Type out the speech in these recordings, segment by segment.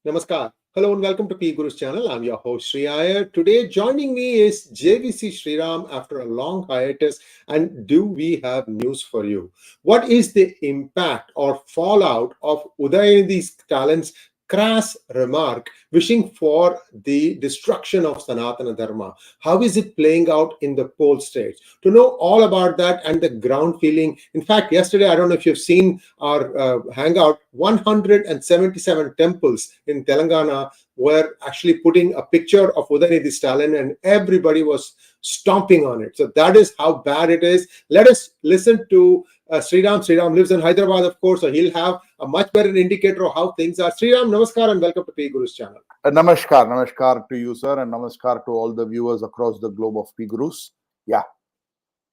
Namaskar. Hello and welcome to PGurus channel. I'm your host Sree Iyer. Today joining me is JVC Sreeram after a long hiatus. And do we have news for you? What is the impact or fallout of Udhayanidhi Stalin's crass remark wishing for the destruction of Sanatana Dharma? How is it playing out in the poll states? To know all about that and the ground feeling. In fact, yesterday, I don't know if you've seen our hangout, 177 temples in Telangana were actually putting a picture of Udhayanidhi Stalin and everybody was stomping on it. So that is how bad it is. Let us listen to Sreeram. Sreeram lives in Hyderabad, of course, so he'll have a much better indicator of how things are. Sreeram, namaskar and welcome to PGurus channel. Namaskar to you, sir, and namaskar to all the viewers across the globe of PGurus. Yeah.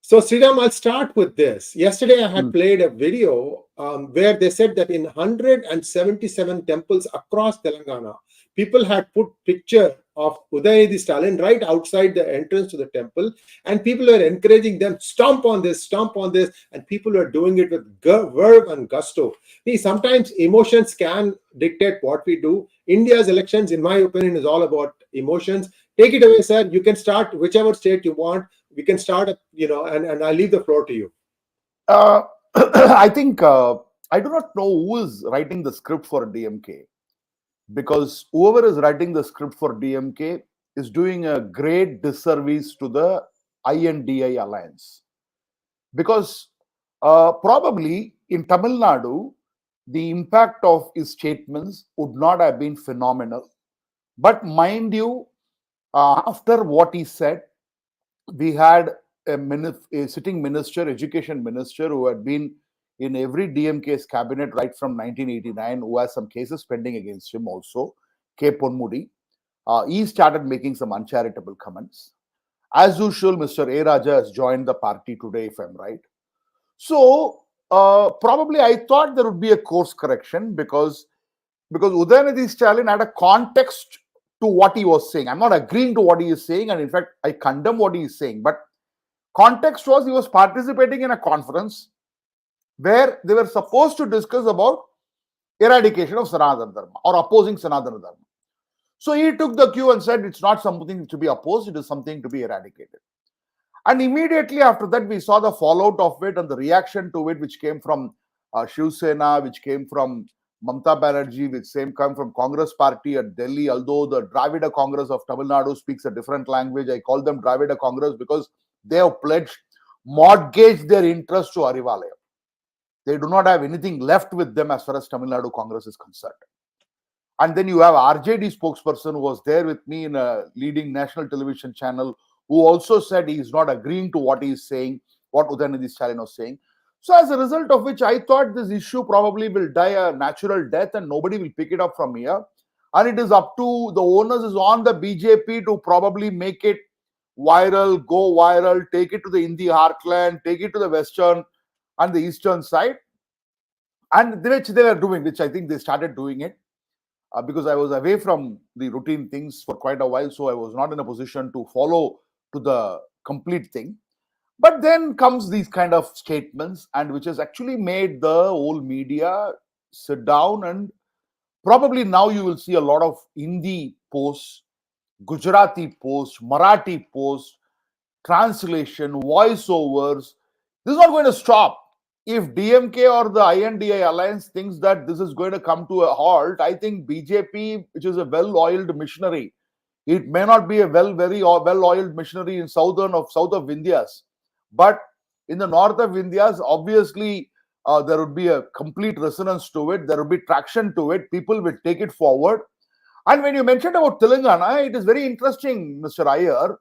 So, Sreeram, I'll start with this. Yesterday, I had played a video where they said that in 177 temples across Telangana, people had put picture of Udhayanidhi Stalin right outside the entrance to the temple, and people were encouraging them, stomp on this, and people were doing it with verve and gusto. See, sometimes emotions can dictate what we do. India's elections, in my opinion, is all about emotions. Take it away, sir. You can start whichever state you want. We can start, and I leave the floor to you. I think I do not know who is writing the script for DMK, because whoever is writing the script for DMK is doing a great disservice to the INDI alliance. Because probably in Tamil Nadu, the impact of his statements would not have been phenomenal. But mind you, after what he said, we had a sitting minister, education minister, who had been in every DMK's cabinet right from 1989, who has some cases pending against him also, K. Ponmudi. He started making some uncharitable comments. As usual, Mr. A. Raja has joined the party today, if I'm right. So, probably I thought there would be a course correction because Udhayanidhi Stalin had a context to what he was saying. I'm not agreeing to what he is saying, and in fact, I condemn what he is saying. But context was he was participating in a conference where they were supposed to discuss about eradication of Sanatana Dharma or opposing Sanatana Dharma. So he took the cue and said it's not something to be opposed, it is something to be eradicated. And immediately after that, we saw the fallout of it and the reaction to it, which came from Shiv Sena, which came from Mamata Banerjee, which came from Congress party at Delhi. Although the Dravida Congress of Tamil Nadu speaks a different language, I call them Dravida Congress because they have pledged, mortgaged their interest to Arivalaya. They do not have anything left with them as far as Tamil Nadu Congress is concerned. And then you have RJD spokesperson who was there with me in a leading national television channel, who also said he is not agreeing to what he is saying, what Udhayanidhi Stalin was saying. So as a result of which, I thought this issue probably will die a natural death and nobody will pick it up from here. And it is up to the onus is on the BJP to probably make it viral, go viral, take it to the Hindi heartland, take it to the western and the eastern side. And which they were doing, which I think they started doing it. Because I was away from the routine things for quite a while, so I was not in a position to follow to the complete thing. But then comes these kind of statements, and which has actually made the whole media sit down, and probably now you will see a lot of Hindi posts, Gujarati posts, Marathi posts, translation, voiceovers. This is not going to stop. If DMK or the INDI alliance thinks that this is going to come to a halt, I think BJP, which is a well-oiled machinery, it may not be a very well-oiled machinery in south of India's, but in the north of India's, obviously there would be a complete resonance to it. There would be traction to it. People will take it forward. And when you mentioned about Telangana, it is very interesting, Mr. Iyer,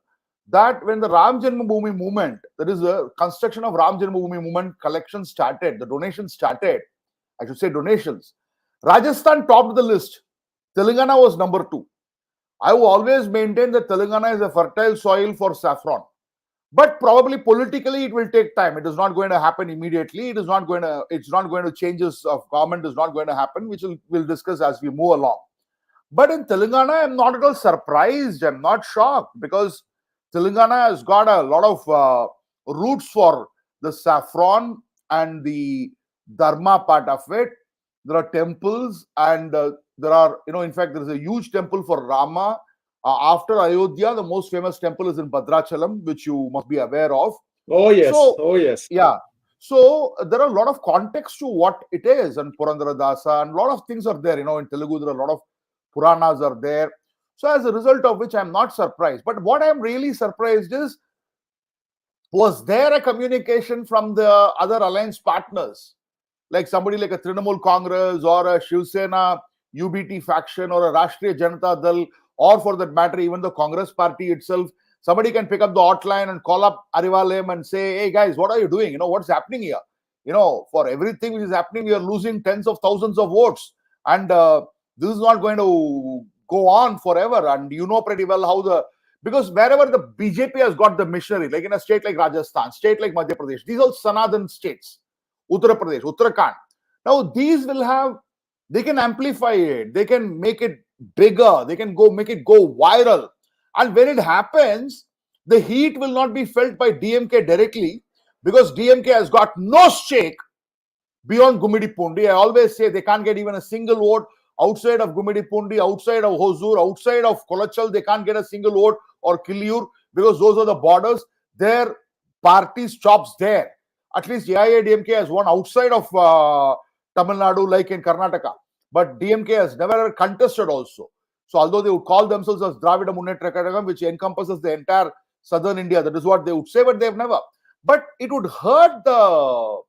that when the Ram Janmabhoomi movement, that is the construction of Ram Janmabhoomi movement collection started, the donations started, I should say donations, Rajasthan topped the list. Telangana was number 2. I have always maintained that Telangana is a fertile soil for saffron. But probably politically it will take time. It is not going to happen immediately. It's not going to changes of government is not going to happen, which we'll discuss as we move along. But in Telangana, I'm not at all surprised. I'm not shocked because Telangana has got a lot of roots for the saffron and the Dharma part of it. there are temples, and there are, in fact, there is a huge temple for Rama. After Ayodhya, the most famous temple is in Bhadrachalam, which you must be aware of. Oh yes, So, oh yes. yeah. So there are a lot of context to what it is, and Purandara Dasa, and a lot of things are there. In Telugu, there are a lot of Puranas are there. So as a result of which, I'm not surprised. But what I'm really surprised is, was there a communication from the other alliance partners, like somebody like a Trinamool Congress or a Shiv Sena UBT faction or a Rashtriya Janata Dal, or for that matter, even the Congress party itself? Somebody can pick up the hotline and call up Arivalayam and say, hey guys, what are you doing? What's happening here? For everything which is happening, we are losing tens of thousands of votes. And this is not going to go on forever. And you know pretty well how because wherever the BJP has got the missionary, like in a state like Rajasthan, state like Madhya Pradesh, these are Sanatan states, Uttar Pradesh, Uttarakhand. Now these they can amplify it, they can make it bigger, they can make it go viral. And when it happens, the heat will not be felt by DMK directly, because DMK has got no stake beyond Gummidipoondi. I always say they can't get even a single vote outside of Gummidipoondi, outside of Hosur, outside of Kolachal. They can't get a single vote, or Killur, because those are the borders. Their party stops there. At least AIADMK has won outside of Tamil Nadu, like in Karnataka. But DMK has never contested also. So although they would call themselves as Dravida Munnetra Kazhagam, which encompasses the entire southern India, that is what they would say, but they have never. But it would hurt the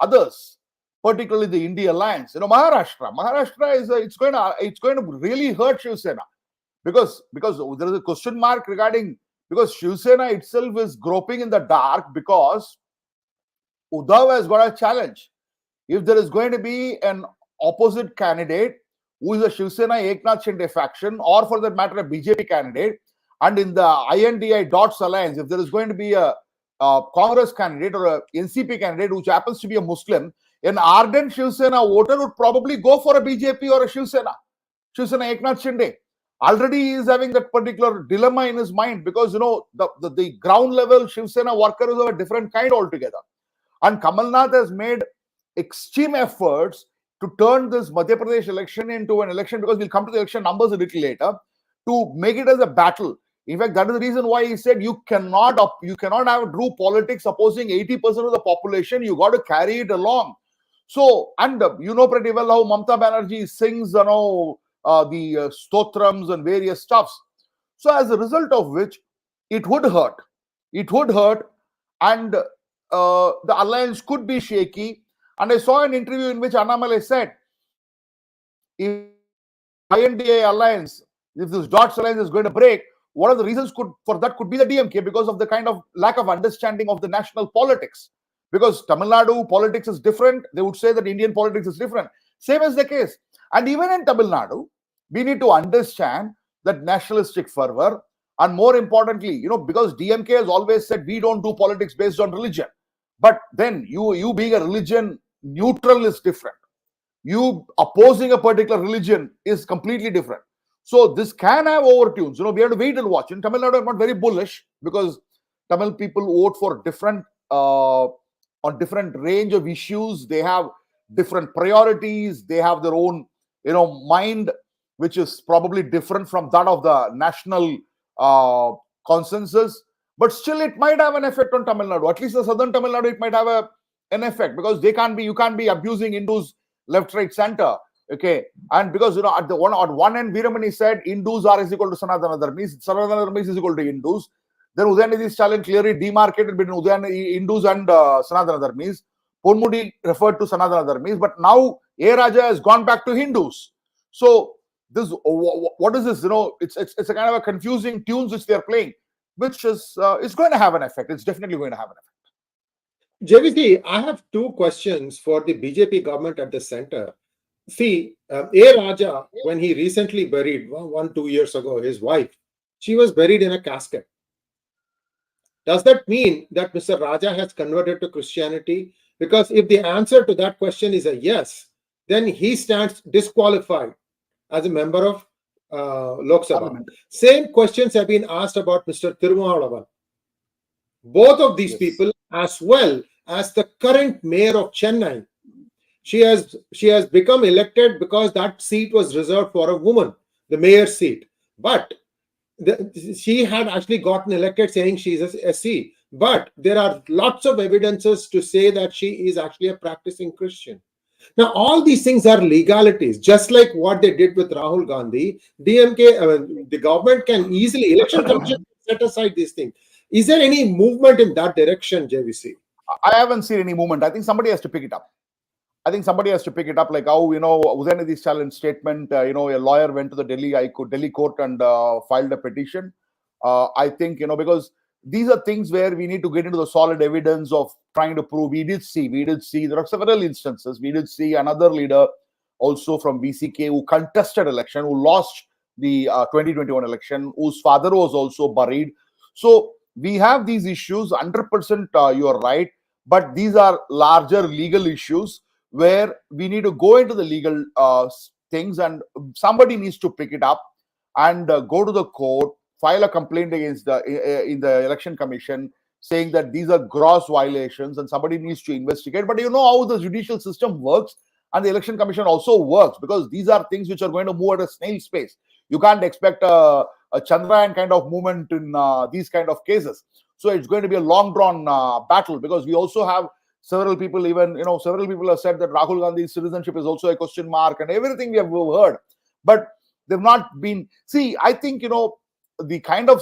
others, particularly the India alliance. Maharashtra is it's going to really hurt Shiv Sena, because there is a question mark regarding, because Shiv Sena itself is groping in the dark, because Uddhav has got a challenge. If there is going to be an opposite candidate who is a Shiv Sena 𝗒𝙗𝙤𝘆 faction, or for that matter a BJP candidate, and in the INDI dots alliance, if there is going to be a Congress candidate or a NCP candidate which happens to be a Muslim, an ardent Shiv Sena voter would probably go for a BJP or a Shiv Sena 𝗒𝙗𝙤𝘆. Already he is having that particular dilemma in his mind, because the ground level Shiv Sena worker is of a different kind altogether. And Kamal Nath has made extreme efforts to turn this Madhya Pradesh election into an election, because we'll come to the election numbers a little later, to make it as a battle. In fact, that is the reason why he said you cannot have true politics opposing 80% of the population. You got to carry it along. So, and you know pretty well how Mamata Banerjee sings, the stotrams and various stuffs. So, as a result of which, it would hurt. It would hurt, and the alliance could be shaky. And I saw an interview in which Annamalai said, if INDI alliance, if this dots alliance is going to break, one of the reasons for that could be the DMK, because of the kind of lack of understanding of the national politics. Because Tamil Nadu politics is different, they would say that Indian politics is different. Same is the case. And even in Tamil Nadu, we need to understand that nationalistic fervor, and more importantly, because DMK has always said we don't do politics based on religion. But then you being a religion neutral is different. You opposing a particular religion is completely different. So this can have overtones. We have to wait and watch. In Tamil Nadu, I'm not very bullish, because Tamil people vote for different on different range of issues. They have different priorities. They have their own mind, which is probably different from that of the national consensus. But still, it might have an effect on Tamil Nadu. At least the southern Tamil Nadu, it might have an effect, because you can't be abusing Hindus left, right, center. Okay, and because at one end, Veeramani said Hindus are is equal to Sanatana Dharma, Sanatana Dharma is equal to Hindus. Then Udhayanidhi Stalin clearly demarcated between Hindus and Sanatana Dharma. Ponmudi referred to Sanatana Dharma, but now A. Raja has gone back to Hindus. So this, what is this? It's a kind of a confusing tunes which they are playing, which is going to have an effect. It's definitely going to have an effect. JVC, I have two questions for the BJP government at the center. See, A. Raja, when he recently buried 2 years ago his wife, she was buried in a casket. Does that mean that Mr. Raja has converted to Christianity? Because if the answer to that question is a yes, then he stands disqualified as a member of Lok Sabha. Same questions have been asked about Mr. Thirumavalam. Both of these people, as well as the current mayor of Chennai, She has become elected because that seat was reserved for a woman, the mayor's seat. But she had actually gotten elected saying she is a SC. But there are lots of evidences to say that she is actually a practicing Christian. Now, all these things are legalities, just like what they did with Rahul Gandhi. DMK, the government can easily, election commission set aside these things. Is there any movement in that direction, JVC? I haven't seen any movement. I think somebody has to pick it up. Like how, Udhayanidhi Stalin's statement, a lawyer went to the Delhi court and filed a petition. I think, because these are things where we need to get into the solid evidence of trying to prove we did see. There are several instances. We did see another leader also from BCK who contested election, who lost the 2021 election, whose father was also buried. So we have these issues. 100% you are right. But these are larger legal issues where we need to go into the legal things, and somebody needs to pick it up and go to the court, file a complaint against in the election commission, saying that these are gross violations and somebody needs to investigate. But you know how the judicial system works and the election commission also works, because these are things which are going to move at a snail's pace. You can't expect a Chandrayaan kind of movement in these kind of cases. So it's going to be a long drawn battle, because we also have several people, several people have said that Rahul Gandhi's citizenship is also a question mark and everything we have heard. But they've not been. See, I think, the kind of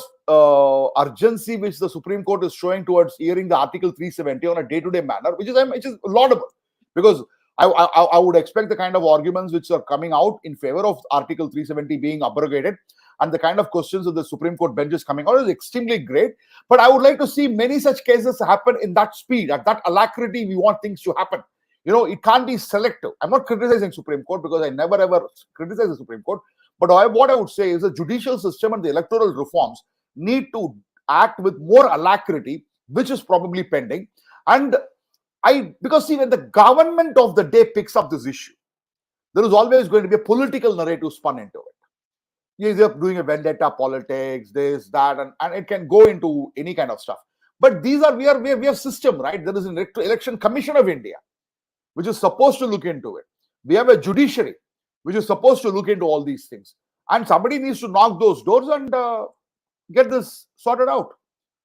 urgency which the Supreme Court is showing towards hearing the Article 370 on a day-to-day manner, which is laudable, because I would expect the kind of arguments which are coming out in favor of Article 370 being abrogated, and the kind of questions of the Supreme Court bench is coming out is extremely great. But I would like to see many such cases happen in that speed, at that alacrity we want things to happen. It can't be selective. I'm not criticizing Supreme Court, because I never ever criticize the Supreme Court. But what I would say is the judicial system and the electoral reforms need to act with more alacrity, which is probably pending. And because see, when the government of the day picks up this issue, there is always going to be a political narrative spun into it. They're doing a vendetta politics, this, that, and it can go into any kind of stuff. But we have system, right? There is an election commission of India, which is supposed to look into it. We have a judiciary, which is supposed to look into all these things. And somebody needs to knock those doors and get this sorted out.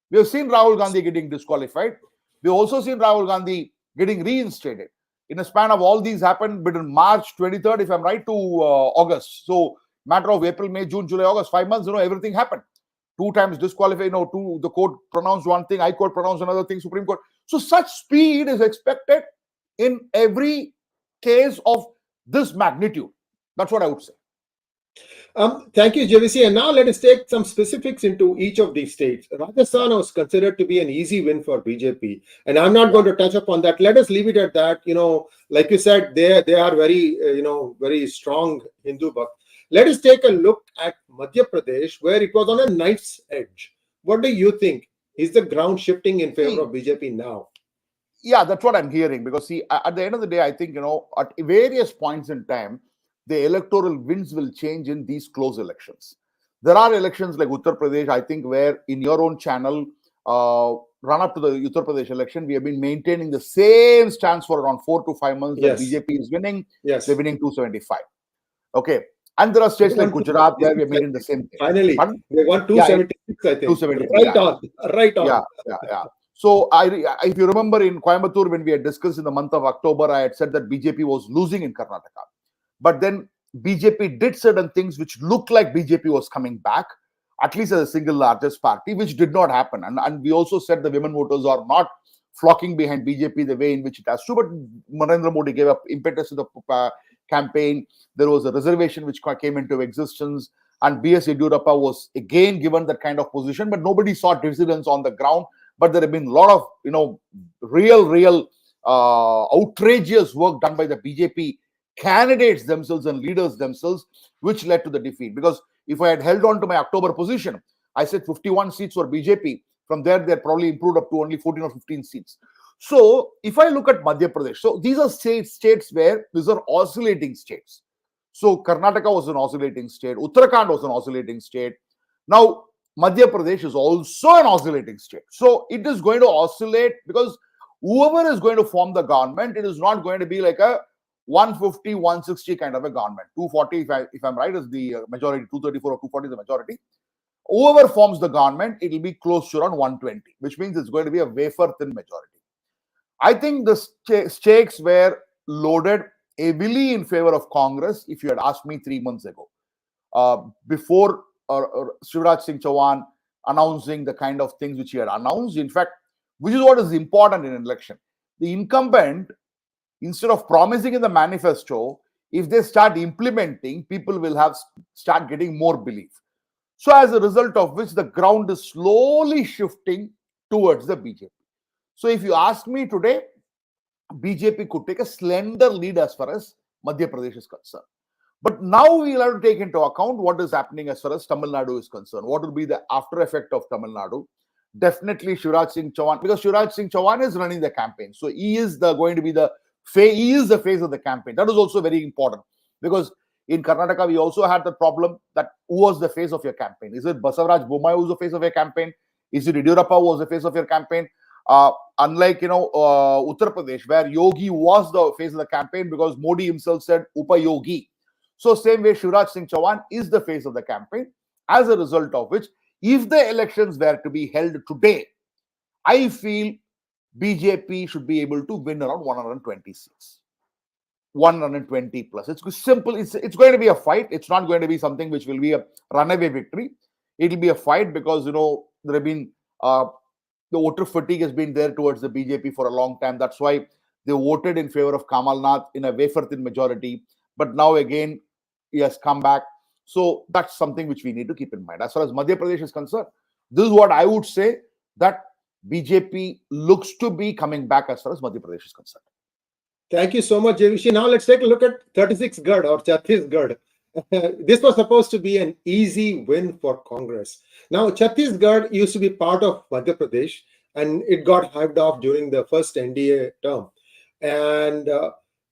We have seen Rahul Gandhi getting disqualified. We have also seen Rahul Gandhi getting reinstated. In a span of all these happened between March 23rd, if I'm right, to August. So matter of April, May, June, July, August, 5 months, everything happened. 2 times disqualified, the court pronounced one thing, High Court pronounced another thing, Supreme Court. So such speed is expected in every case of this magnitude. That's what I would say. Thank you, JVC. And now let us take some specifics into each of these states. Rajasthan was considered to be an easy win for BJP, and I'm not going to touch upon that. Let us leave it at that. Like you said, they are very, very strong Hindu Bhakt. Let us take a look at Madhya Pradesh, where it was on a knife's edge. What do you think? Is the ground shifting in favor of BJP now? Yeah, that's what I'm hearing. Because see, at the end of the day, I think, at various points in time, the electoral winds will change in these close elections. There are elections like Uttar Pradesh, I think, where in your own channel, run up to the Uttar Pradesh election, we have been maintaining the same stance for around 4 to 5 months. Yes. That BJP is winning. Yes. They're winning 275. Okay. And there are states like Gujarat where we are maintaining the same thing. Finally, they won 276, I think. 276. Right on. Yeah. So if you remember in Coimbatore, when we had discussed in the month of October, I had said that BJP was losing in Karnataka. But then BJP did certain things which looked like BJP was coming back, at least as a single largest party, which did not happen. And we also said the women voters are not flocking behind BJP the way in which it has to. But Narendra Modi gave up impetus to the campaign. There was a reservation which came into existence. And B.S. Yediyurappa was again given that kind of position. But nobody saw dissidence on the ground. But there have been a lot of, real outrageous work done by the BJP candidates themselves and leaders themselves, which led to the defeat. Because if I had held on to my October position, I said 51 seats for BJP. From there, they probably improved up to only 14 or 15 seats. So if I look at Madhya Pradesh, so these are states where these are oscillating states. So Karnataka was an oscillating state. Uttarakhand was an oscillating state. Now, Madhya Pradesh is also an oscillating state. So it is going to oscillate, because whoever is going to form the government, it is not going to be like a 150, 160 kind of a government. 240, if I'm right, is the majority. 234 or 240 is the majority. Whoever forms the government, it will be close to around 120, which means it's going to be a wafer-thin majority. I think the stakes were loaded heavily in favor of Congress, if you had asked me 3 months ago. Before Shivraj Singh Chauhan announcing the kind of things which he had announced, in fact, which is what is important in an election. The incumbent, instead of promising in the manifesto, if they start implementing, people will start getting more belief. So as a result of which, the ground is slowly shifting towards the BJP. So if you ask me today, BJP could take a slender lead as far as Madhya Pradesh is concerned. But now we'll have to take into account what is happening as far as Tamil Nadu is concerned. What will be the after effect of Tamil Nadu? Definitely Shivraj Singh Chauhan, because Shivraj Singh Chauhan is running the campaign. So he is going to be the face of the campaign. That is also very important, because in Karnataka, we also had the problem that who was the face of your campaign? Is it Basavaraj Bommai who was the face of your campaign? Is it Yediyurappa who was the face of your campaign? Unlike, Uttar Pradesh, where Yogi was the face of the campaign because Modi himself said Upayogi. So same way, Shivraj Singh Chauhan is the face of the campaign, as a result of which, if the elections were to be held today, I feel BJP should be able to win around 120 seats. 120 plus. It's simple. It's going to be a fight. It's not going to be something which will be a runaway victory. It will be a fight because, there have been, the voter fatigue has been there towards the BJP for a long time. That's why they voted in favor of Kamal Nath in a wafer-thin majority. But now again, he has come back. So that's something which we need to keep in mind. As far as Madhya Pradesh is concerned, this is what I would say, that BJP looks to be coming back as far as Madhya Pradesh is concerned. Thank you so much, JVC. Now let's take a look at 𝗤𝙼 or Chhattisgarh. This was supposed to be an easy win for Congress. Now, Chhattisgarh used to be part of Madhya Pradesh, and it got hived off during the first NDA term. And,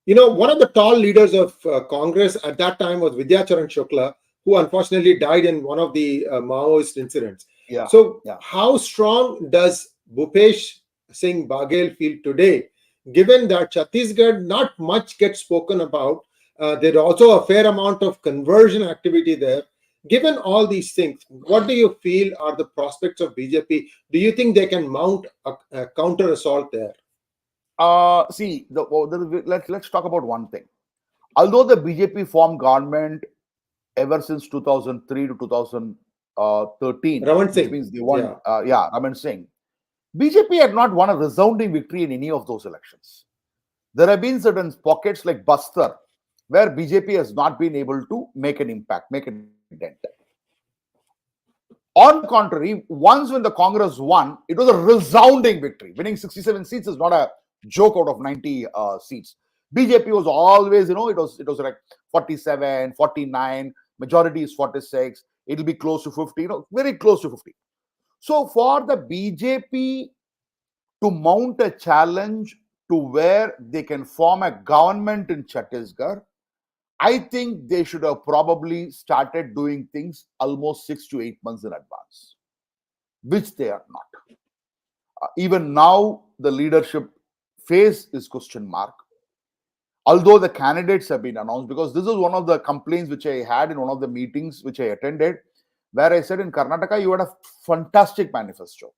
one of the tall leaders of Congress at that time was Vidyacharan Shukla, who unfortunately died in one of the Maoist incidents. Yeah. So how strong does Bhupesh Singh Baghel feel today, given that Chhattisgarh, not much gets spoken about? There's also a fair amount of conversion activity there. Given all these things, what do you feel are the prospects of BJP? Do you think they can mount a counter assault there? Let's talk about one thing. Although the BJP formed government ever since 2003 to 2013, Raman Singh. which means they won, Raman Singh, BJP had not won a resounding victory in any of those elections. There have been certain pockets like Bastar, where BJP has not been able to make an impact, make a dent. On the contrary, once when the Congress won, it was a resounding victory. Winning 67 seats is not a joke out of 90 seats. BJP was always, it was like 47, 49, majority is 46, it will be close to 50, very close to 50. So for the BJP to mount a challenge to where they can form a government in Chhattisgarh, I think they should have probably started doing things almost 6 to 8 months in advance, which they are not. Even now, the leadership phase is question mark. Although the candidates have been announced, because this is one of the complaints which I had in one of the meetings which I attended, where I said in Karnataka, you had a fantastic manifesto.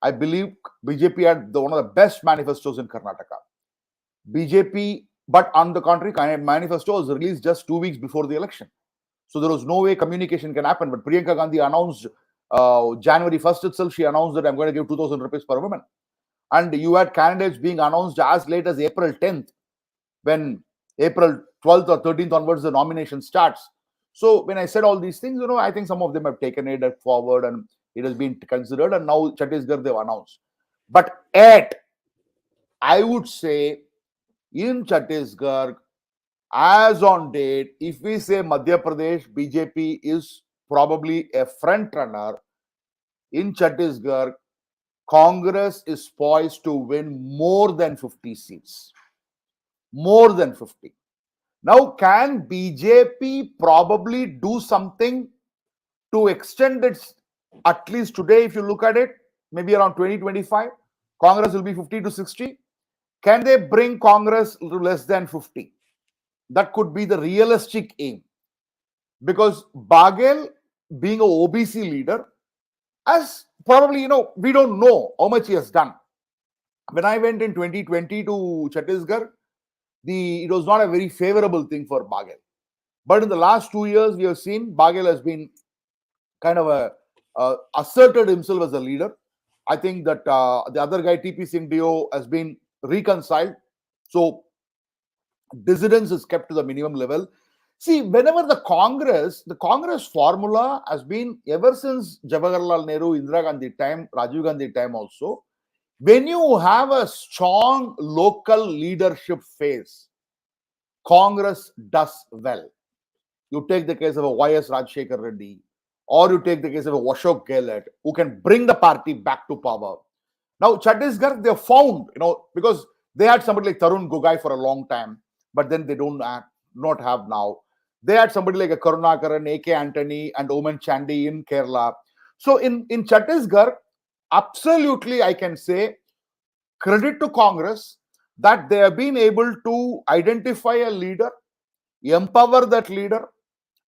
I believe BJP had one of the best manifestos in Karnataka. BJP, but on the contrary, manifesto was released just 2 weeks before the election. So there was no way communication can happen. But Priyanka Gandhi announced January 1st itself, she announced that I'm going to give 2,000 rupees per woman. And you had candidates being announced as late as April 10th, when April 12th or 13th onwards, the nomination starts. So when I said all these things, I think some of them have taken it forward and it has been considered. And now Chhattisgarh, they've announced. But I would say, in Chhattisgarh, as on date, if we say Madhya Pradesh, BJP is probably a front runner. In Chhattisgarh, Congress is poised to win more than 50 seats. More than 50. Now, can BJP probably do something to extend its, at least today, if you look at it, maybe around 2025, Congress will be 50 to 60. Can they bring Congress to less than 50? that could be the realistic aim. Because 𝗤𝗫𝗍, being a OBC leader, as probably, we don't know how much he has done. When I went in 2020 to Chhattisgarh, it was not a very favorable thing for 𝗤𝗫𝗍. But in the last 2 years, we have seen 𝗤𝗫𝗍 has been kind of asserted himself as a leader. I think that the other guy, TP Singh Deo, has been reconciled. So dissidence is kept to the minimum level. See, whenever the Congress formula has been ever since Jawaharlal Nehru, Indira Gandhi time, Rajiv Gandhi time also, when you have a strong local leadership phase, Congress does well. You take the case of a Y.S. Rajshekar Reddy, or you take the case of a Ashok Gehlot, who can bring the party back to power. Now, Chhattisgarh, they found, because they had somebody like Tarun Gogoi for a long time, but then they not have now. They had somebody like a Karunakaran, A.K. Antony, and Oman Chandy in Kerala. So in Chhattisgarh, absolutely, I can say, credit to Congress that they have been able to identify a leader, empower that leader,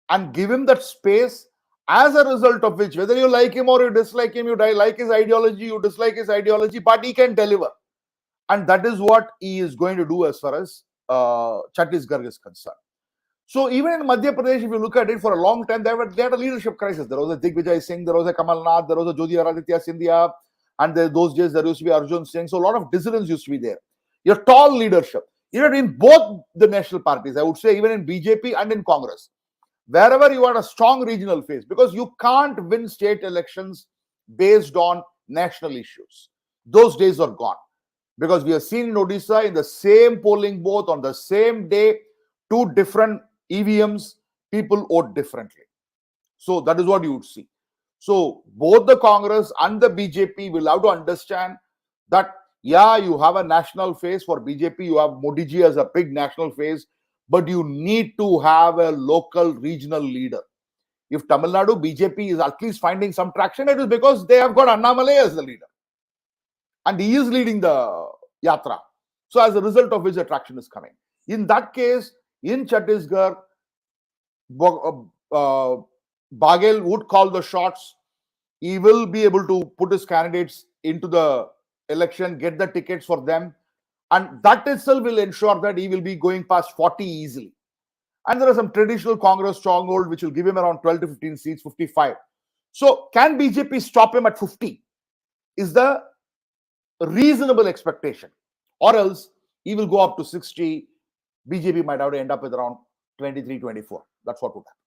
and give him that space, as a result of which, whether you like him or you dislike him, you like his ideology, you dislike his ideology, but he can deliver. And that is what he is going to do as far as Chhattisgarh is concerned. So even in Madhya Pradesh, if you look at it, for a long time, they had a leadership crisis. There was a 𝗤𝙧𝙤𝙀𝘅 𝗔𝐵𝑉𝐽𝑎𝑠 Singh, there was a Kamal Nath, there was a Jyotiraditya Scindia, and those days there used to be Arjun Singh. So a lot of dissidents used to be there. Your tall leadership, even in both the national parties, I would say, even in BJP and in Congress, wherever you had a strong regional phase, because you can't win state elections based on national issues. Those days are gone. Because we have seen in Odisha, in the same polling booth, on the same day, 2 different EVMs, people vote differently. So that is what you would see. So both the Congress and the BJP will have to understand that, yeah, you have a national phase. For BJP, you have Modi ji as a big national phase, but you need to have a local regional leader. If Tamil Nadu BJP is at least finding some traction, it is because they have got Annamalai as the leader. And he is leading the yatra. So as a result of which the traction is coming. In that case, in Chhattisgarh, 𝗤𝗫𝗍 would call the shots. He will be able to put his candidates into the election, get the tickets for them. And that itself will ensure that he will be going past 40 easily. And there are some traditional Congress stronghold which will give him around 12 to 15 seats, 55. So can BJP stop him at 50? Is the reasonable expectation. Or else he will go up to 60. BJP might have to end up with around 23, 24. That's what would happen.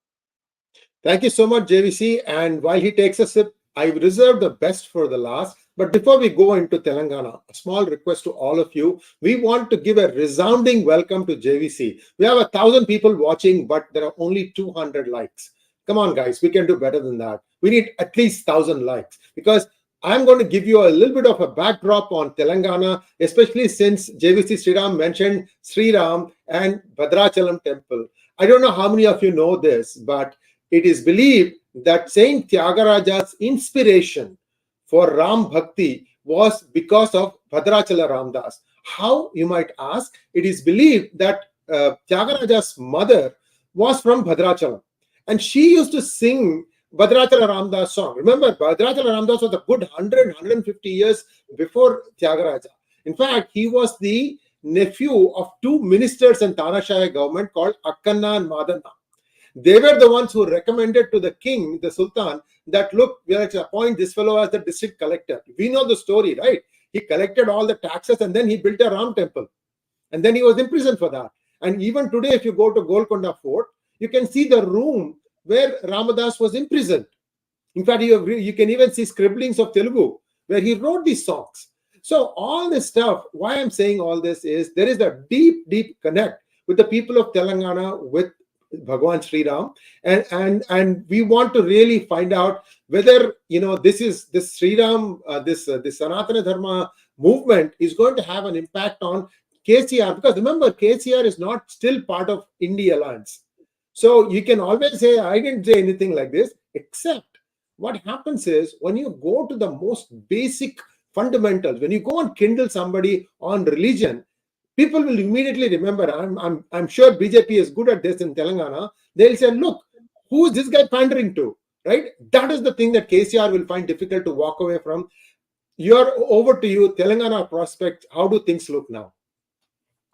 Thank you so much, JVC. And while he takes a sip, I reserve the best for the last. But before we go into Telangana, a small request to all of you. We want to give a resounding welcome to JVC. We have 1,000 people watching, but there are only 200 likes. Come on, guys, we can do better than that. We need at least 1,000 likes, because I'm going to give you a little bit of a backdrop on Telangana, especially since JVC Sreeram mentioned Sreeram and Bhadrachalam temple. I don't know how many of you know this, but it is believed that Saint Tyagaraja's inspiration for Ram Bhakti was because of Bhadrachala Ramdas. How, you might ask? It is believed that Tyagaraja's mother was from Bhadrachalam, and she used to sing Bhadrachala Ramdas song. Remember, Bhadrachala Ramdas was a good 150 years before Tyagaraja. In fact, he was the nephew of 2 ministers in Tanashaya government called Akkanna and Madanna. They were the ones who recommended to the king, the Sultan, that look, we are to appoint this fellow as the district collector. We know the story, right? He collected all the taxes and then he built a Ram temple. And then he was imprisoned for that. And even today, if you go to Golconda Fort, you can see the room where Ramadas was imprisoned. In fact, you can even see scribblings of Telugu where he wrote these songs. So all this stuff, why I'm saying all this is there is a deep, deep connect with the people of Telangana with Bhagwan Sri Ram, and we want to really find out whether this Sri Ram, this Sanatana Dharma movement is going to have an impact on KCR, because remember, KCR is not still part of India Alliance. So you can always say, I didn't say anything like this, except what happens is when you go to the most basic fundamentals, when you go and kindle somebody on religion, people will immediately remember. I'm sure BJP is good at this in Telangana. They'll say, look, who is this guy pandering to? Right? That is the thing that KCR will find difficult to walk away from. You're over to you, Telangana prospect. How do things look now?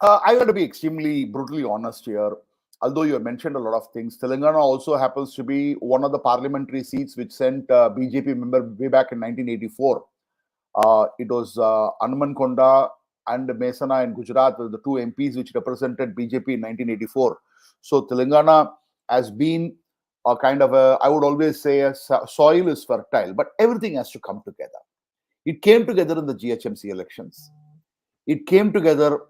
I got to be extremely brutally honest here. Although you have mentioned a lot of things, Telangana also happens to be one of the parliamentary seats which sent BJP member way back in 1984. It was Hanumankonda and Mehsana in Gujarat were the two MPs which represented BJP in 1984. So Telangana has been a kind of a, I would always say, a soil is fertile, but everything has to come together. It came together in the GHMC elections. It came together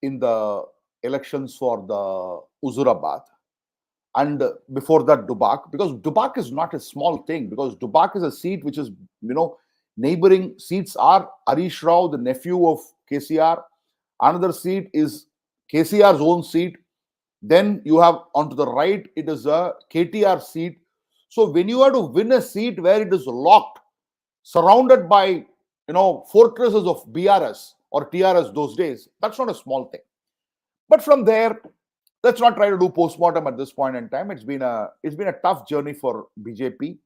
in the elections for the Huzurabad, and before that Dubak, because Dubak is not a small thing, because Dubak is a seat which is, neighboring seats are Harish Rao, the nephew of KCR. Another seat is KCR's own seat. Then you have onto the right, it is a KTR seat. So when you have to win a seat where it is locked, surrounded by fortresses of BRS or TRS those days, that's not a small thing. But from there, let's not try to do postmortem at this point in time. It's been a tough journey for BJP,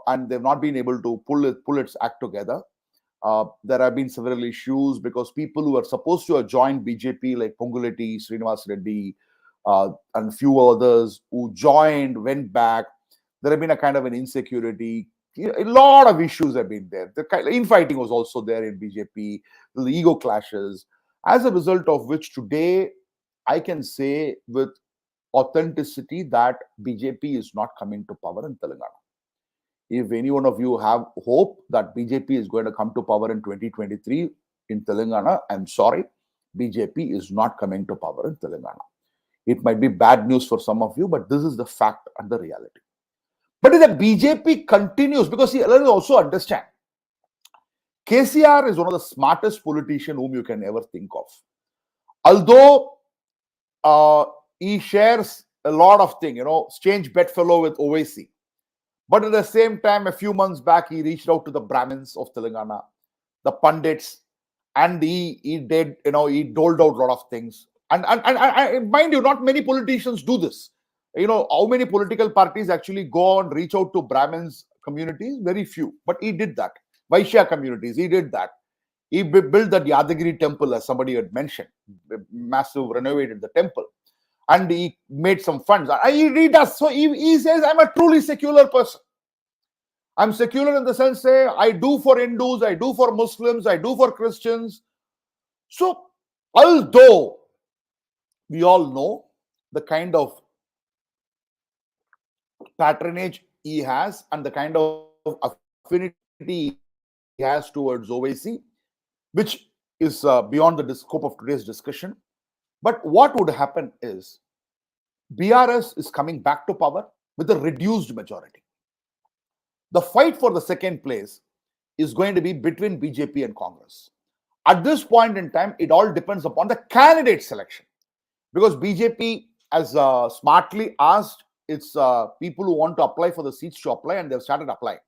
and they've not been able to pull its act together. There have been several issues because people who are supposed to have joined BJP, like Ponguleti, Srinivas Reddy, and few others who joined, went back. There have been a kind of an insecurity. A lot of issues have been there. The kind of infighting was also there in BJP, the ego clashes, as a result of which today I can say with authenticity that BJP is not coming to power in Telangana. If any one of you have hope that BJP is going to come to power in 2023 in Telangana, I'm sorry, BJP is not coming to power in Telangana. It might be bad news for some of you, but this is the fact and the reality. But if the BJP continues, because let us also understand, KCR is one of the smartest politicians whom you can ever think of. Although he shares a lot of things, strange bedfellow with Owaisi. But at the same time, a few months back, he reached out to the Brahmins of Telangana, the Pandits, and he did, he doled out a lot of things. And mind you, not many politicians do this. How many political parties actually go and reach out to Brahmins communities? Very few. But he did that. Vaishya communities, he did that. He built that Yadagiri temple, as somebody had mentioned, massive, renovated the temple. And he made some funds. He does. So he says, I'm a truly secular person. I'm secular in the sense, say, I do for Hindus, I do for Muslims, I do for Christians. So, although we all know the kind of patronage he has and the kind of affinity he has towards Owaisi, which is beyond the scope of today's discussion. But what would happen is BRS is coming back to power with a reduced majority. The fight for the second place is going to be between BJP and Congress. At this point in time, it all depends upon the candidate selection. Because BJP has smartly asked its people who want to apply for the seats to apply, and they've started applying.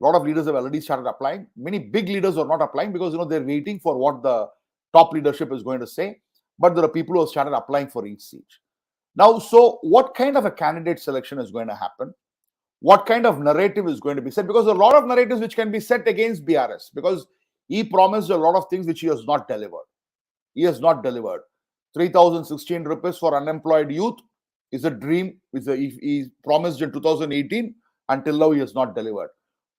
A lot of leaders have already started applying. Many big leaders are not applying because they're waiting for what the top leadership is going to say. But there are people who have started applying for each seat. Now, so what kind of a candidate selection is going to happen? What kind of narrative is going to be set? Because there are a lot of narratives which can be set against BRS, because he promised a lot of things which he has not delivered. He has not delivered. 3,016 rupees for unemployed youth is a dream. He promised in 2018. Until now, he has not delivered.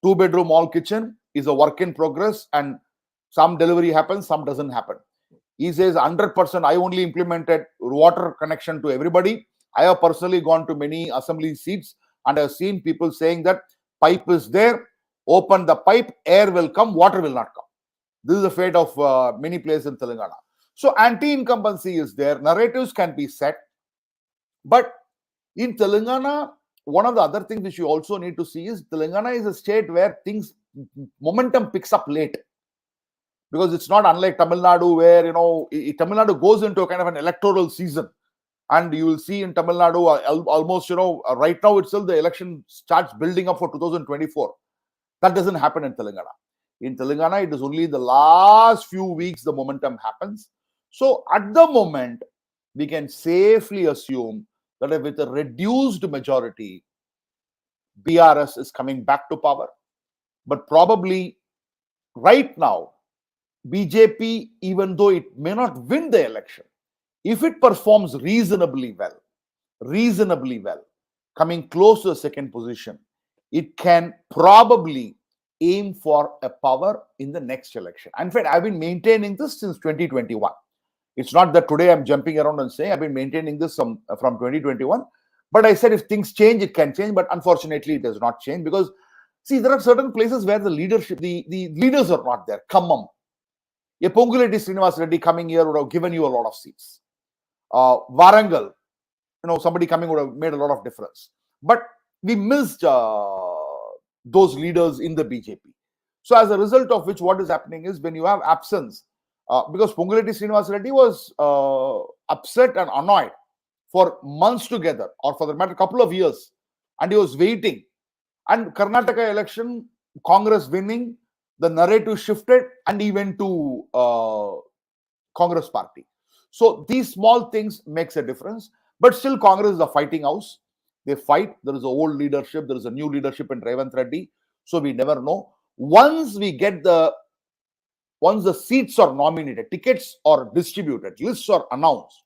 2-bedroom all kitchen is a work in progress, and some delivery happens, some doesn't happen. He says 100%, I only implemented water connection to everybody. I have personally gone to many assembly seats and I have seen people saying that pipe is there, open the pipe, air will come, water will not come. This is the fate of many places in Telangana. So anti-incumbency is there. Narratives can be set. But in Telangana, one of the other things which you also need to see is Telangana is a state where momentum picks up late. Because it's not unlike Tamil Nadu, where, Tamil Nadu goes into a kind of an electoral season. And you will see in Tamil Nadu, almost, right now itself, the election starts building up for 2024. That doesn't happen in Telangana. In Telangana, it is only the last few weeks the momentum happens. So at the moment, we can safely assume that with a reduced majority, BRS is coming back to power. But probably right now, BJP, even though it may not win the election, if it performs reasonably well, coming close to the second position, it can probably aim for a power in the next election. In fact, I've been maintaining this since 2021. It's not that today I'm jumping around and saying I've been maintaining this from 2021. But I said if things change, it can change. But unfortunately, it does not change because, see, there are certain places where the leadership, the leaders are not there. Khammam. 𝗼𝗂𝘂𝗍𝙑 Srinivas Reddy coming here would have given you a lot of seats. Warangal, somebody coming would have made a lot of difference. But we missed those leaders in the BJP. So as a result of which, what is happening is when you have absence, because 𝗂𝘂𝘍𝑑 Srinivas Reddy was upset and annoyed for months together, or for the matter, couple of years, and he was waiting. And Karnataka election, Congress winning, the narrative shifted, and he went to Congress party. So these small things makes a difference. But still, Congress is a fighting house. They fight. There is an old leadership. There is a new leadership in Revanth Reddy. So we never know. Once the seats are nominated, tickets are distributed, lists are announced,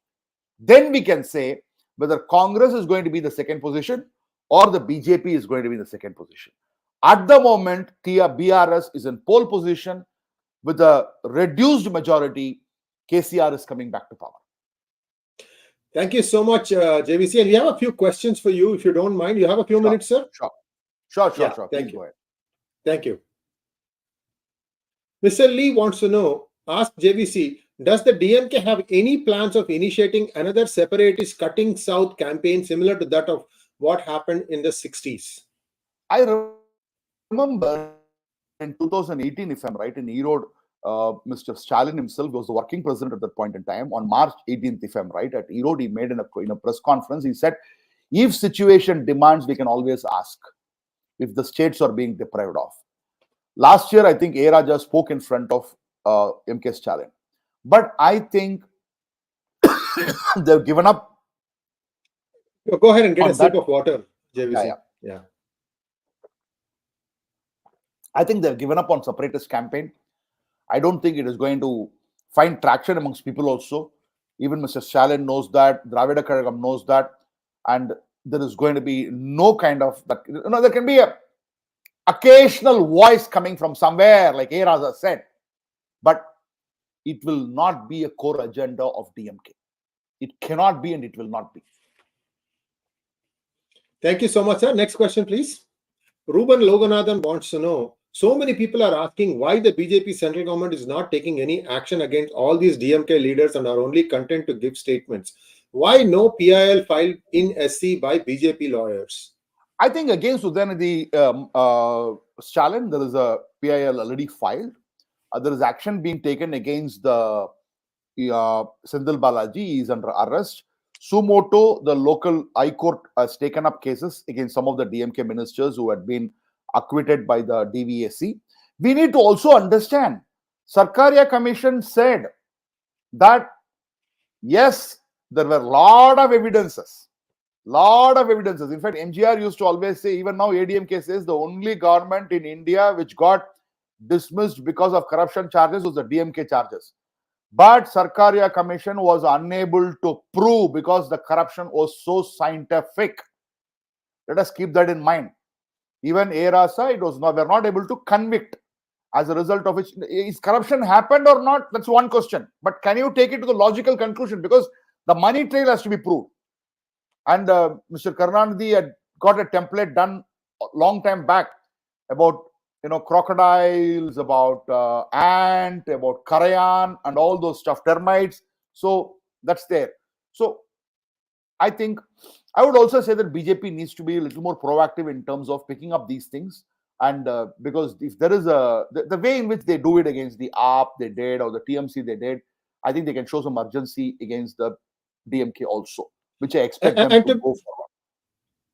then we can say whether Congress is going to be the second position or the BJP is going to be the second position. At the moment, BRS is in pole position with a reduced majority. KCR is coming back to power. Thank you so much, JVC. And we have a few questions for you, if you don't mind. You have a few minutes, sir? Sure. Thank you. Go ahead. Thank you. Mr. Lee wants to know, ask JVC, does the DMK have any plans of initiating another separatist cutting south campaign similar to that of what happened in the 60s? I remember in 2018, if I'm right, in Erode, Mr. Stalin himself was the working president at that point in time. On March 18th, if I'm right, at Erode, he made in a press conference, he said, if situation demands, we can always ask if the states are being deprived of. Last year, I think 𝗍𝙗 spoke in front of M.K. Stalin. But I think they've given up. Go ahead and get a sip of water, JVC. Yeah. I think they've given up on separatist campaign. I don't think it is going to find traction amongst people also. Even Mr. Stalin knows that, Dravida Kazhagam knows that, and there is going to be no kind of that. There can be a occasional voice coming from somewhere, like 𝗍𝙗 said, but it will not be a core agenda of DMK. It cannot be, and it will not be. Thank you so much, sir. Next question, please. Ruben Loganathan wants to know, so many people are asking why the BJP central government is not taking any action against all these DMK leaders and are only content to give statements. Why no PIL filed in SC by BJP lawyers? I think against Udhayanidhi Stalin, there is a PIL already filed. There is action being taken against the Senthil Balaji. He is under arrest. Sumoto, the local High Court, has taken up cases against some of the DMK ministers who had been acquitted by the DVAC. We need to also understand, Sarkaria Commission said that, yes, there were a lot of evidences. In fact, MGR used to always say, even now ADMK says, the only government in India which got dismissed because of corruption charges was the DMK charges. But Sarkaria Commission was unable to prove because the corruption was so scientific. Let us keep that in mind. Even 𝗍𝙗, we're not able to convict, as a result of which, is corruption happened or not? That's one question. But can you take it to the logical conclusion? Because the money trail has to be proved. And Mr. Karunanidhi had got a template done a long time back about crocodiles, about ant, about karayan, and all those stuff, termites. So that's there. So I think I would also say that BJP needs to be a little more proactive in terms of picking up these things. And because if there is the way in which they do it against the AAP they did, or the TMC they did, I think they can show some urgency against the DMK also, which I expect them to go forward.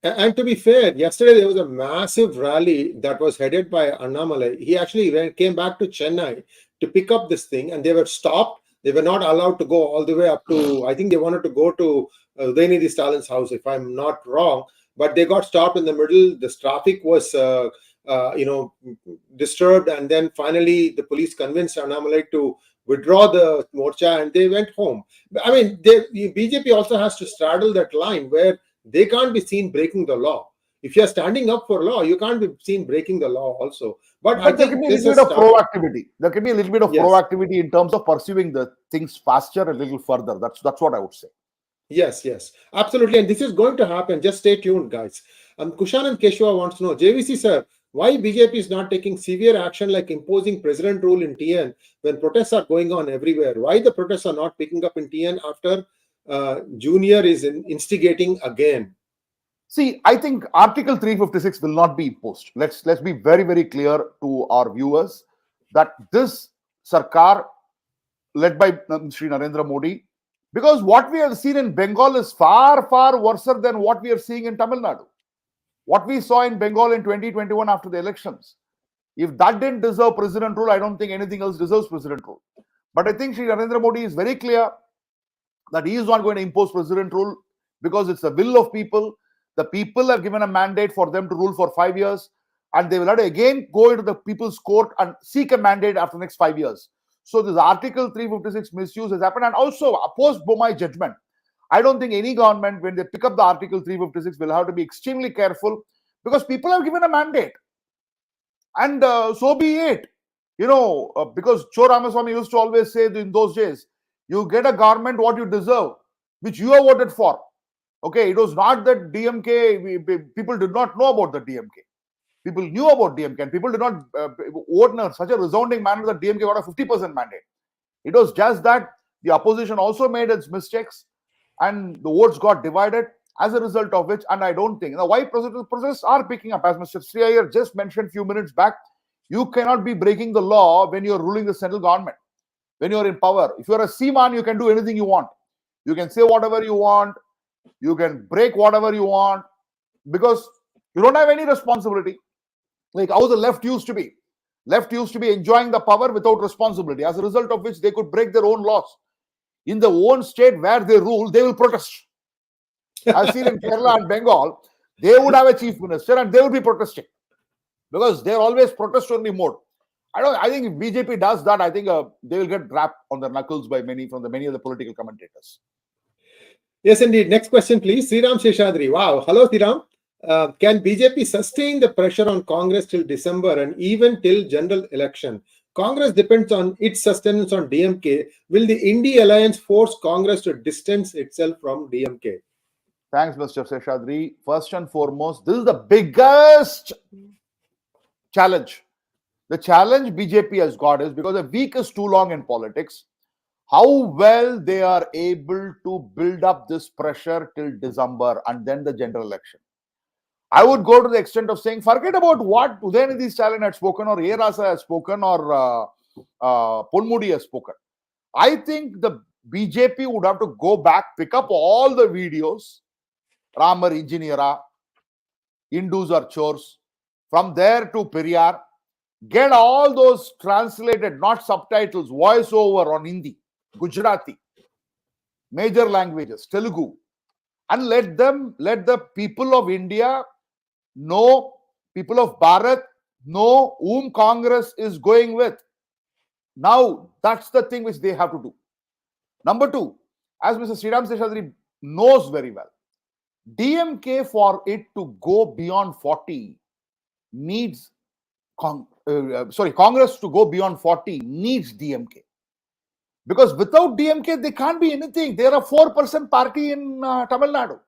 And to be fair, yesterday there was a massive rally that was headed by Annamalai. He actually came back to Chennai to pick up this thing, and they were stopped. They were not allowed to go all the way up to, I think they wanted to go to Udhayanidhi Stalin's house, if I'm not wrong, but they got stopped in the middle. The traffic was, disturbed, and then finally the police convinced Annamalai to withdraw the morcha, and they went home. I mean, the BJP also has to straddle that line where they can't be seen breaking the law. If you're standing up for law, you can't be seen breaking the law also. But I But there can think be a this little has bit of started. proactivity. There can be a little bit of Yes. proactivity in terms of pursuing the things faster, a little further. That's what I would say. Yes, yes, absolutely. And this is going to happen. Just stay tuned, guys. Kushan and Keshwa wants to know, JVC sir, why BJP is not taking severe action like imposing president rule in TN when protests are going on everywhere? Why the protests are not picking up in TN after Junior is instigating again? See, I think Article 356 will not be imposed. Let's be very, very clear to our viewers that this Sarkar, led by Sri Narendra Modi, because what we have seen in Bengal is far, far worse than what we are seeing in Tamil Nadu. What we saw in Bengal in 2021 after the elections. If that didn't deserve president rule, I don't think anything else deserves president rule. But I think Sri Narendra Modi is very clear that he is not going to impose president rule because it's the will of people. The people have given a mandate for them to rule for 5 years, and they will have to again go into the people's court and seek a mandate after the next 5 years. So this Article 356 misuse has happened, and also post Bomai judgment, I don't think any government, when they pick up the Article 356, will have to be extremely careful because people have given a mandate, and so be it. Because Cho Ramaswamy used to always say in those days, you get a government what you deserve, which you have voted for. Okay, it was not that DMK, people did not know about the DMK. People knew about DMK, and people did not vote in such a resounding manner that DMK got a 50% mandate. It was just that the opposition also made its mistakes, and the votes got divided, as a result of which, and I don't think, why protests are picking up, as Mr. Sree Iyer just mentioned a few minutes back, you cannot be breaking the law when you're ruling the central government, when you're in power. If you're a seaman, you can do anything you want. You can say whatever you want. You can break whatever you want because you don't have any responsibility. Like how the left used to be. Left used to be enjoying the power without responsibility, as a result of which they could break their own laws. In the own state where they rule, they will protest. I've seen in Kerala and Bengal, they would have a chief minister and they would be protesting because they're always protest-only mode. I think if BJP does that, I think they will get rapped on their knuckles by many of the political commentators. Yes, indeed. Next question, please. Sreeram Sheshadri. Wow. Hello, Sreeram. Can BJP sustain the pressure on Congress till December and even till general election? Congress depends on its sustenance on DMK. Will the INDI alliance force Congress to distance itself from DMK? Thanks, Mr. Sheshadri. First and foremost, this is the biggest challenge. The challenge BJP has got is because a week is too long in politics. How well they are able to build up this pressure till December and then the general election. I would go to the extent of saying, forget about what Udhayanidhi Stalin had spoken or Rasa has spoken or Ponmudi has spoken. I think the BJP would have to go back, pick up all the videos, Ramar Engineera, Hindus are chores, from there to Periyar, get all those translated, not subtitles, voiceover on Hindi, Gujarati, major languages, Telugu, and let the people of India know, people of Bharat know whom Congress is going with. Now, that's the thing which they have to do. Number two, as Mr. Sreeram Sheshadri knows very well, DMK, for it to go beyond 40 needs Congress to go beyond 40 needs DMK. Because without DMK, they can't be anything. They are a 4% party in Tamil Nadu.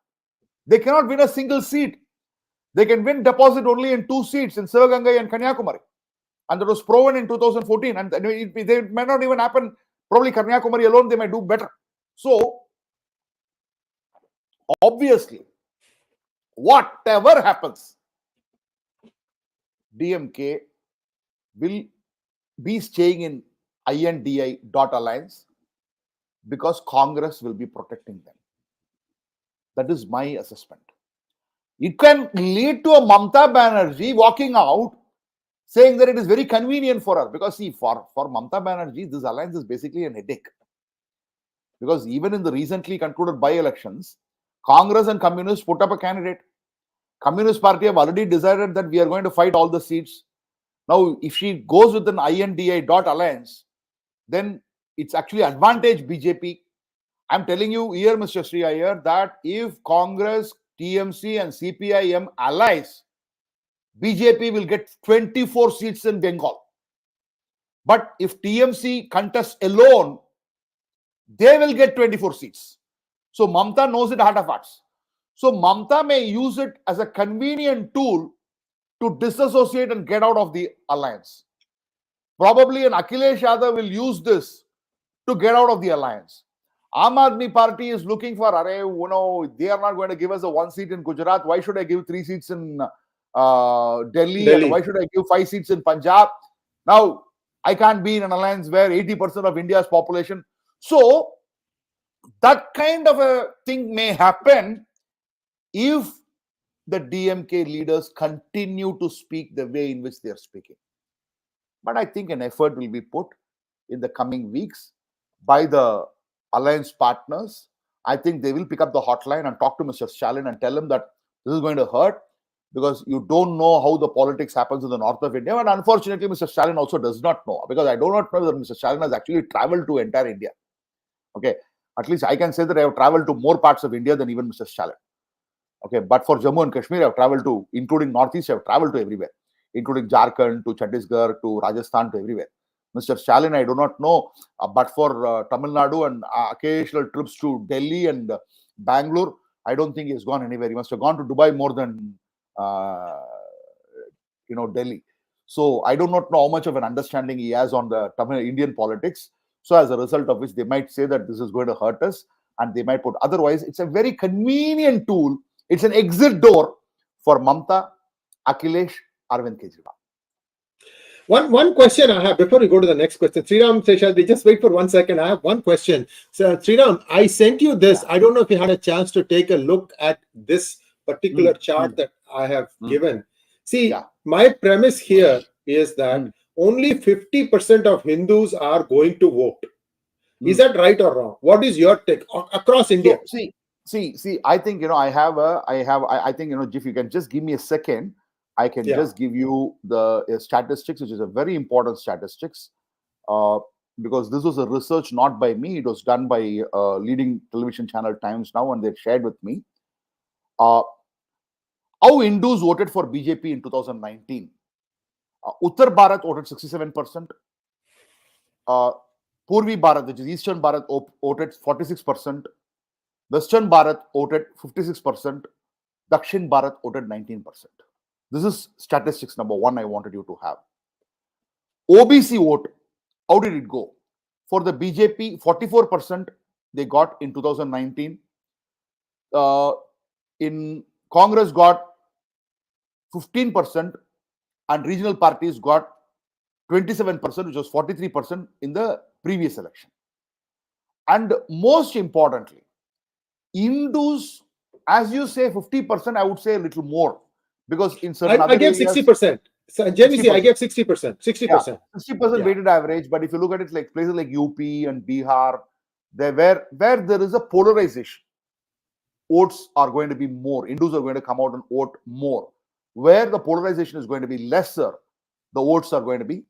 They cannot win a single seat. They can win deposit only in 2 seats in Sivagangai and Kanyakumari. And that was proven in 2014. And they may not even happen. Probably Kanyakumari alone, they might do better. So, obviously, whatever happens, DMK will be staying in INDI.alliance because Congress will be protecting them. That is my assessment. It can lead to a Mamata Banerjee walking out saying that it is very convenient for her. Because see, for Mamata Banerjee, this alliance is basically a headache. Because even in the recently concluded by-elections, Congress and Communists put up a candidate. Communist Party have already decided that we are going to fight all the seats. Now, if she goes with an INDI alliance, then it's actually advantage BJP. I'm telling you here, Mr. Sree Iyer, that if Congress, TMC and CPIM allies, BJP will get 24 seats in Bengal. But if TMC contests alone, they will get 24 seats. So Mamta knows it heart of hearts. So Mamta may use it as a convenient tool to disassociate and get out of the alliance. Probably an Akhilesh Yadav will use this to get out of the alliance. Aam Aadmi Party is looking for, they are not going to give us a 1 seat in Gujarat. Why should I give 3 seats in Delhi? And why should I give 5 seats in Punjab? Now, I can't be in an alliance where 80% of India's population. So, that kind of a thing may happen if the DMK leaders continue to speak the way in which they are speaking. But I think an effort will be put in the coming weeks by the alliance partners. I think they will pick up the hotline and talk to Mr. Stalin and tell him that this is going to hurt because you don't know how the politics happens in the north of India. And unfortunately, Mr. Stalin also does not know, because I do not know that Mr. Stalin has actually traveled to entire India. Okay, at least I can say that I have traveled to more parts of India than even Mr. Stalin. Okay, but for Jammu and Kashmir, I have traveled to, including Northeast, I have traveled to everywhere, including Jharkhand, to Chhattisgarh, to Rajasthan, to everywhere. Mr. Stalin, I do not know, but for Tamil Nadu and occasional trips to Delhi and Bangalore, I don't think he has gone anywhere. He must have gone to Dubai more than, Delhi. So I do not know how much of an understanding he has on the Tamil Indian politics. So as a result of which, they might say that this is going to hurt us, and they might put. Otherwise, it's a very convenient tool. It's an exit door for Mamta, Akhilesh, Arvind Kejriwal. One question I have before we go to the next question. Sreeram, Seshadri, just wait for 1 second. I have one question. So, Sreeram, I sent you this. I don't know if you had a chance to take a look at this particular chart that I have given. See, my premise here is that only 50% of Hindus are going to vote. Is that right or wrong? What is your take across India? So, see. I think I think if you can just give me a second, I can just give you the statistics, which is a very important statistics, because this was a research not by me. It was done by leading television channel Times Now, and they shared with me how Hindus voted for BJP in 2019. Uttar Bharat voted 67%. Purvi Bharat, which is Eastern Bharat, voted 46%. Western Bharat voted 56%. Dakshin Bharat voted 19%. This is statistics number one I wanted you to have. OBC vote, how did it go? For the BJP, 44% they got in 2019. In Congress got 15%, and regional parties got 27%, which was 43% in the previous election. And most importantly, Hindus, as you say 50%, I would say a little more, because in certain I gave 60%. So JVC, I gave 60%. 60%. 60% weighted average. But if you look at it, like places like UP and Bihar, where there is a polarization, votes are going to be more. Hindus are going to come out and vote more. Where the polarization is going to be lesser, the votes are going to be.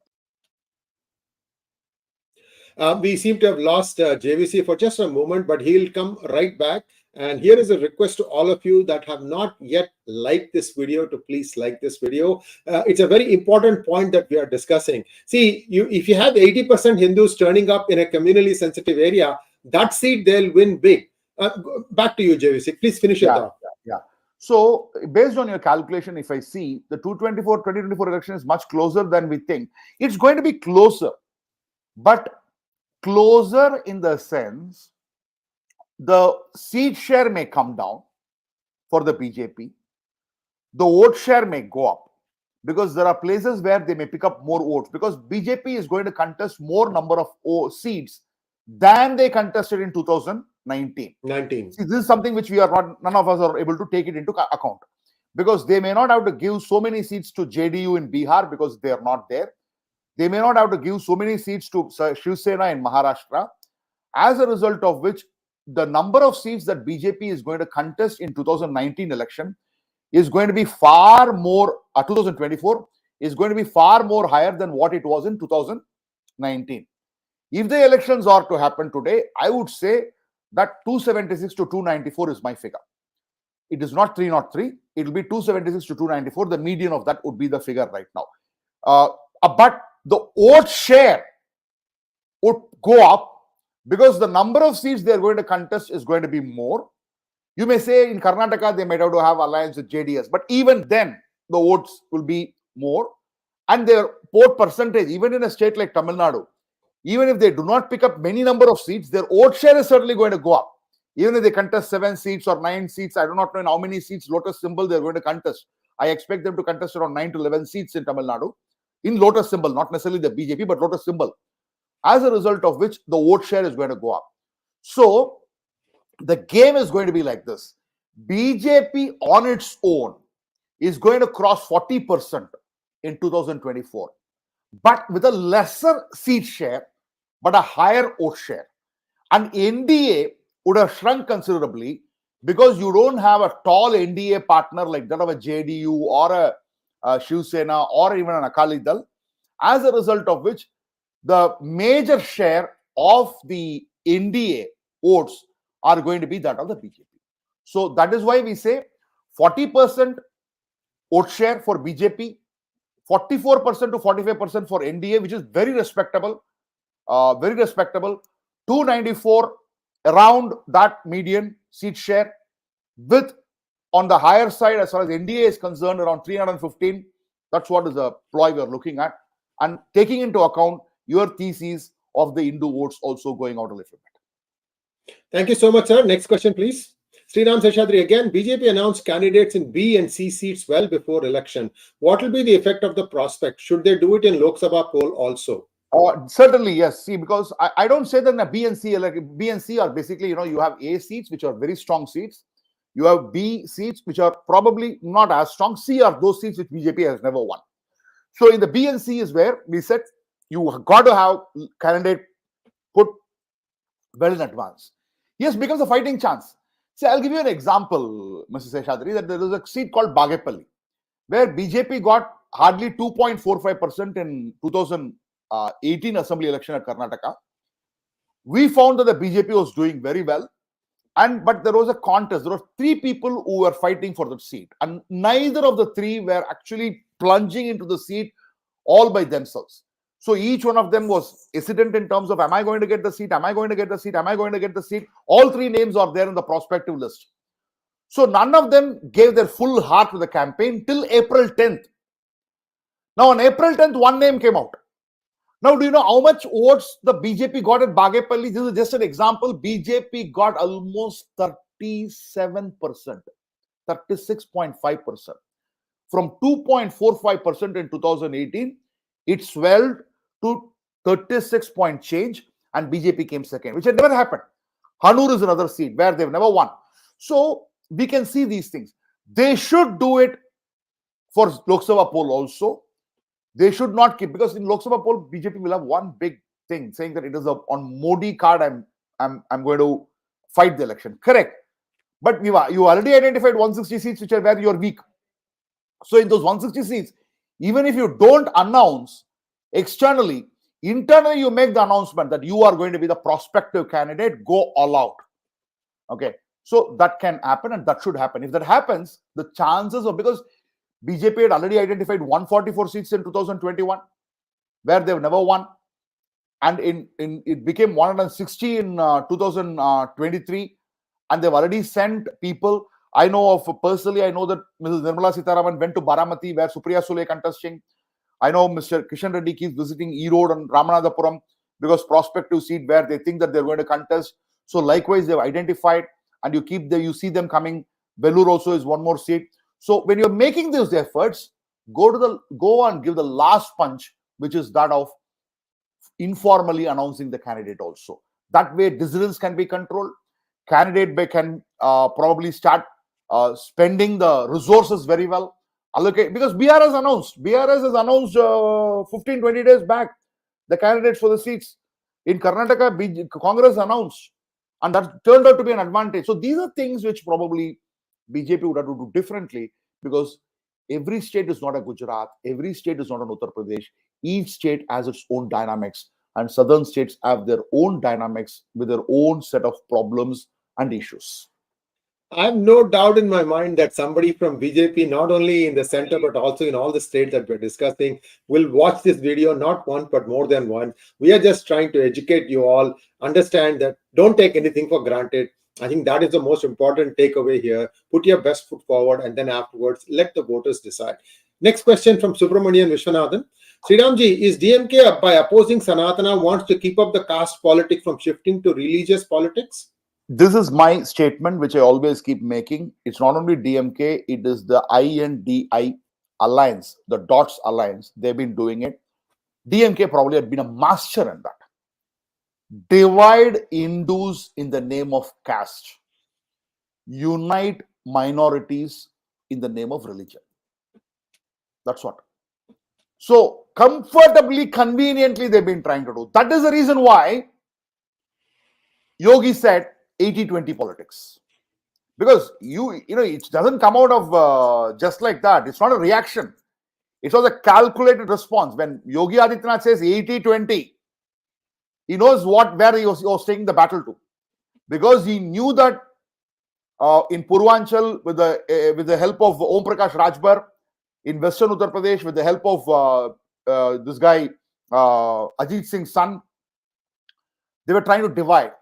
We seem to have lost JVC for just a moment, but he'll come right back. And here is a request to all of you that have not yet liked this video to please like this video. It's a very important point that we are discussing. See, if you have 80% Hindus turning up in a communally sensitive area, that seat they'll win big. Back to you, JVC. Please finish your thought. So, based on your calculation, if I see the 2024 election is much closer than we think, it's going to be closer. But closer in the sense, the seat share may come down for the BJP. The vote share may go up, because there are places where they may pick up more votes, because BJP is going to contest more number of seats than they contested in 2019. See, this is something which none of us are able to take it into account, because they may not have to give so many seats to JDU in Bihar because they are not there. They may not have to give so many seats to Shiv Sena in Maharashtra. as a result of which the number of seats that BJP is going to contest in 2019 election is going to be far more, 2024 is going to be far more higher than what it was in 2019. If the elections are to happen today, I would say that 276 to 294 is my figure. It is not 303. It will be 276 to 294. The median of that would be the figure right now. But the vote share would go up because the number of seats they are going to contest is going to be more. You may say in Karnataka, they might have to have alliance with JDS, but even then, the votes will be more. And their vote percentage, even in a state like Tamil Nadu, even if they do not pick up many number of seats, their vote share is certainly going to go up. Even if they contest 7 seats or 9 seats, I do not know in how many seats Lotus symbol they're going to contest. I expect them to contest around 9 to 11 seats in Tamil Nadu, in Lotus symbol, not necessarily the BJP, but Lotus symbol. As a result of which, the vote share is going to go up. So, the game is going to be like this. BJP on its own is going to cross 40% in 2024, but with a lesser seat share, but a higher vote share. And NDA would have shrunk considerably because you don't have a tall NDA partner like that of a JDU or a Shiv Sena or even an Akali Dal, as a result of which the major share of the NDA votes are going to be that of the BJP. So that is why we say 40% vote share for BJP, 44% to 45% for NDA, which is very respectable, 294 around that median seat share, with on the higher side as far as NDA is concerned around 315. That's what is the ploy we are looking at, and taking into account your theses of the Hindu votes also going out a little bit. Thank you so much, sir. Next question, please. Sreeram Seshadri again. BJP announced candidates in B and C seats well before election. What will be the effect of the prospect? Should they do it in Lok Sabha poll also? Certainly, yes. See, because I don't say that in a B and C, like B and C are basically, you have A seats, which are very strong seats. You have B seats, which are probably not as strong. C are those seats which BJP has never won. So in the B and C is where we said you got to have candidate put well in advance. Yes, becomes a fighting chance. See, I'll give you an example, Mr. Seshadri, that there is a seat called 𝗣𝗽𝗼𝗼, where BJP got hardly 2.45% in 2018 assembly election at Karnataka. We found that the BJP was doing very well, but there was a contest. There were 3 people who were fighting for the seat, and neither of the 3 were actually plunging into the seat all by themselves. So each one of them was hesitant in terms of, am I going to get the seat? Am I going to get the seat? Am I going to get the seat? All 3 names are there in the prospective list. So none of them gave their full heart to the campaign till April 10th. Now on April 10th, one name came out. Now, do you know how much votes the BJP got at 𝗣𝗽𝗼𝗼? This is just an example. BJP got almost 37%, 36.5%. From 2.45% in 2018, it swelled to 36 point change, and BJP came second, which had never happened. Hanur is another seat where they've never won. So we can see these things. They should do it for Lok Sabha poll also. They should not keep, because in Lok Sabha poll, BJP will have one big thing saying that it is on Modi card I'm going to fight the election. Correct. But you already identified 160 seats which are where you're weak. So in those 160 seats, even if you don't announce externally, internally you make the announcement that you are going to be the prospective candidate, go all out. Okay. So that can happen, and that should happen. If that happens, the chances of, because BJP had already identified 144 seats in 2021, where they've never won. And it became 160 in 2023, and they've already sent people. I know personally, I know that Mrs. Nirmala Sitharaman went to Baramati, where Supriya Sule contesting. I know Mr. Kishan Reddy keeps visiting Erode and Ramanathapuram because prospective seat where they think that they're going to contest. So likewise, they've identified, and you see them coming. Vellore also is one more seat. So when you're making those efforts, go and give the last punch, which is that of informally announcing the candidate also. That way, dissidents can be controlled. Candidate can probably start spending the resources very well. Allocate, because BRS has announced 15-20 days back the candidates for the seats. In Karnataka, Congress announced, and that turned out to be an advantage. So these are things which probably BJP would have to do differently, because every state is not a Gujarat, every state is not an Uttar Pradesh. Each state has its own dynamics, and southern states have their own dynamics with their own set of problems and issues. I have no doubt in my mind that somebody from BJP, not only in the center, but also in all the states that we're discussing, will watch this video, not one, but more than one. We are just trying to educate you all, understand that don't take anything for granted. I think that is the most important takeaway here. Put your best foot forward, and then afterwards, let the voters decide. Next question from Subramanian Vishwanathan. Sreeramji, is DMK, by opposing Sanatana, wants to keep up the caste politics from shifting to religious politics? This is my statement, which I always keep making. It's not only DMK, it is the INDI alliance, the DOTS alliance. They've been doing it. DMK probably had been a master in that. Divide Hindus in the name of caste. Unite minorities in the name of religion. That's what. So comfortably, conveniently, they've been trying to do. That is the reason why Yogi said 80-20 politics. Because it doesn't come out of just like that. It's not a reaction. It was a calculated response. When Yogi Adityanath says 80-20, he knows where he was taking the battle to. Because he knew that in Purvanchal, with the help of Om Prakash Rajbar, in Western Uttar Pradesh, with the help of this guy, Ajit Singh's son, they were trying to divide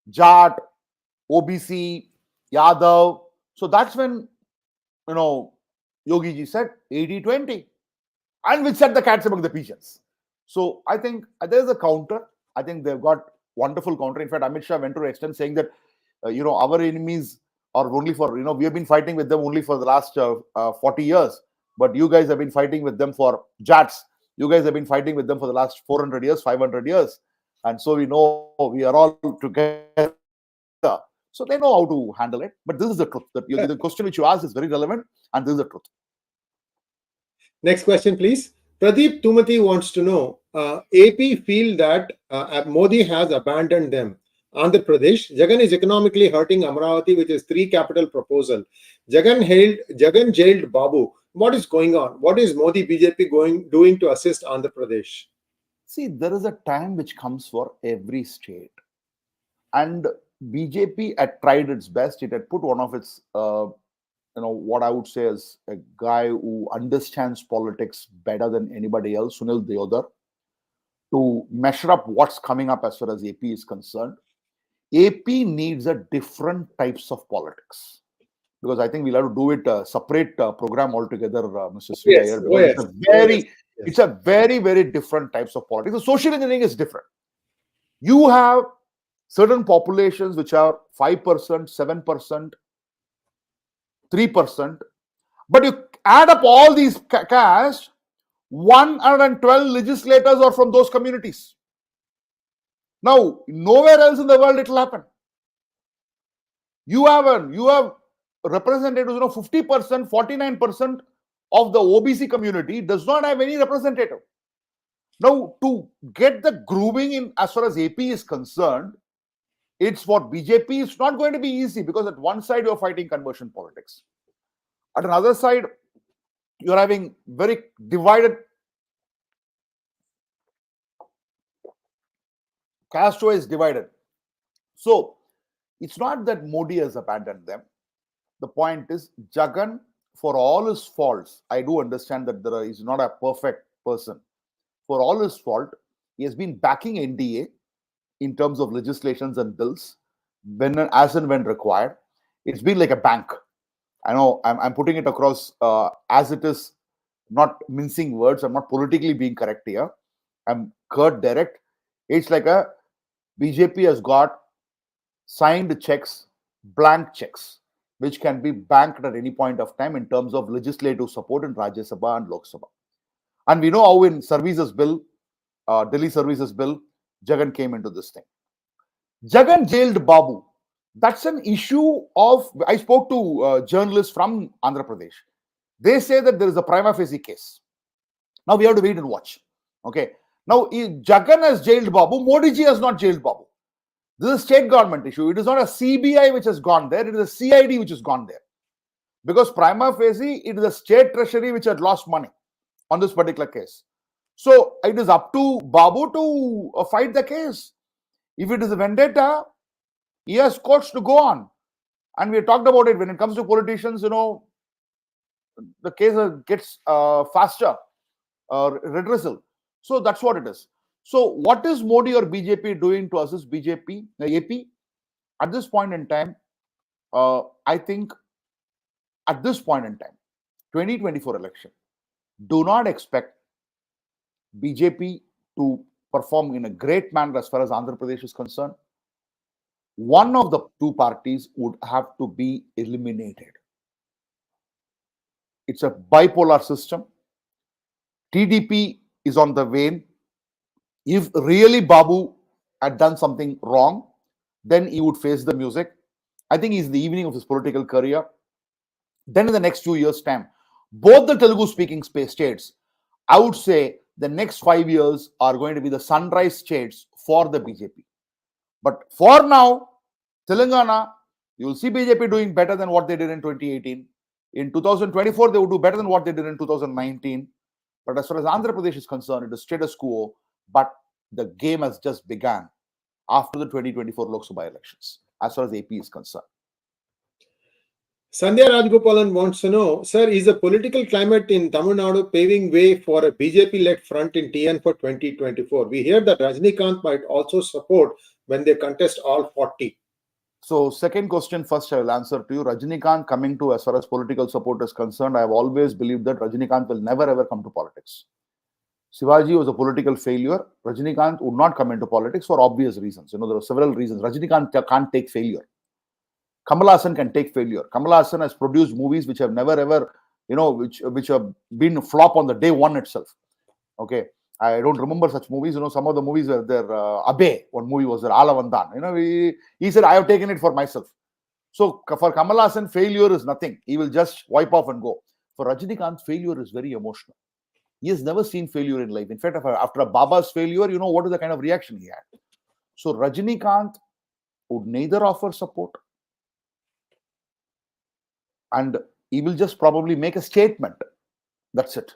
Jat, OBC, Yadav. So that's when, Yogi ji said 80-20, and which set the cats among the pigeons. So I think there's a counter. I think they've got wonderful counter. In fact, Amit Shah went to an extent saying that, our enemies are only for, we have been fighting with them only for the last 40 years. But you guys have been fighting with them for Jats. You guys have been fighting with them for the last 400 years, 500 years. And so we know we are all together. So they know how to handle it. But this is the truth. The question which you asked is very relevant, and this is the truth. Next question, please. Pradeep Tumati wants to know, AP feel that Modi has abandoned them. Andhra Pradesh, Jagan is economically hurting Amravati with his 3 capital proposal. Jagan jailed Babu. What is going on? What is Modi BJP doing to assist Andhra Pradesh? See, there is a time which comes for every state. And BJP had tried its best. It had put one of its, what I would say is a guy who understands politics better than anybody else, Sunil Deodar, to measure up what's coming up as far as AP is concerned. AP needs a different types of politics. Because I think we'll have to do it a separate program altogether, Mr. Sree Iyer, because it's a very, very different types of politics. The social engineering is different. You have certain populations which are 5%, 7%, 3%, but you add up all these castes, 112 legislators are from those communities. Now, nowhere else in the world it will happen. You have representatives, 50%, 49% of the OBC community does not have any representative. Now, to get the grouping in as far as AP is concerned, it's for BJP, it's not going to be easy, because at one side you're fighting conversion politics. At another side, you're having very divided caste is divided. So it's not that Modi has abandoned them. The point is, Jagan, for all his faults, I do understand that there is not a perfect person. For all his fault, he has been backing NDA in terms of legislations and bills, as and when required. It's been like a bank. I know I'm putting it across as it is, not mincing words. I'm not politically being correct here. I'm curt, direct. It's like a BJP has got signed checks, blank checks, which can be banked at any point of time in terms of legislative support in Rajya Sabha and Lok Sabha. And we know how in services bill, Delhi services bill, Jagan came into this thing. Jagan jailed Babu. That's an issue of, I spoke to journalists from Andhra Pradesh. They say that there is a prima facie case. Now we have to wait and watch. Okay. Now, Jagan has jailed Babu. Modi ji has not jailed Babu. This is a state government issue. It is not a CBI which has gone there. It is a CID which has gone there. Because prima facie, it is the state treasury which had lost money on this particular case. So it is up to Babu to fight the case. If it is a vendetta, he has courts to go on. And we talked about it. When it comes to politicians, the case gets faster redressal. So that's what it is. So what is Modi or BJP doing to assist AP? At this point in time, I think at this point in time, 2024 election, do not expect BJP to perform in a great manner as far as Andhra Pradesh is concerned. One of the two parties would have to be eliminated. It's a bipolar system. TDP is on the wane. If really Babu had done something wrong, then he would face the music. I think he's in the evening of his political career. Then in the next 2 years' time, both the Telugu-speaking states, I would say the next 5 years are going to be the sunrise states for the BJP. But for now, Telangana, you will see BJP doing better than what they did in 2018. In 2024, they would do better than what they did in 2019. But as far as Andhra Pradesh is concerned, it is status quo. But the game has just begun after the 2024 Lok Sabha elections, as far as AP is concerned. Sandhya Rajgopalan wants to know, sir, is the political climate in Tamil Nadu paving way for a BJP-led front in TN for 2024? We hear that Rajnikanth might also support when they contest all 40. So, second question first I will answer to you. Rajnikanth coming to, as far as political support is concerned, I have always believed that Rajnikanth will never ever come to politics. Shivaji was a political failure. Rajnikanth would not come into politics for obvious reasons. There are several reasons. Rajnikanth can't take failure. Kamal Haasan can take failure. Kamal Haasan has produced movies which have never ever, which have been a flop on the day one itself. Okay, I don't remember such movies. Some of the movies were there. 𝗼𝗍, one movie was there. Alavandan. He said, I have taken it for myself. So for Kamal Haasan, failure is nothing. He will just wipe off and go. For Rajnikanth, failure is very emotional. He has never seen failure in life. In fact, after a Baba's failure, what is the kind of reaction he had. So Rajnikanth would neither offer support, and he will just probably make a statement. That's it.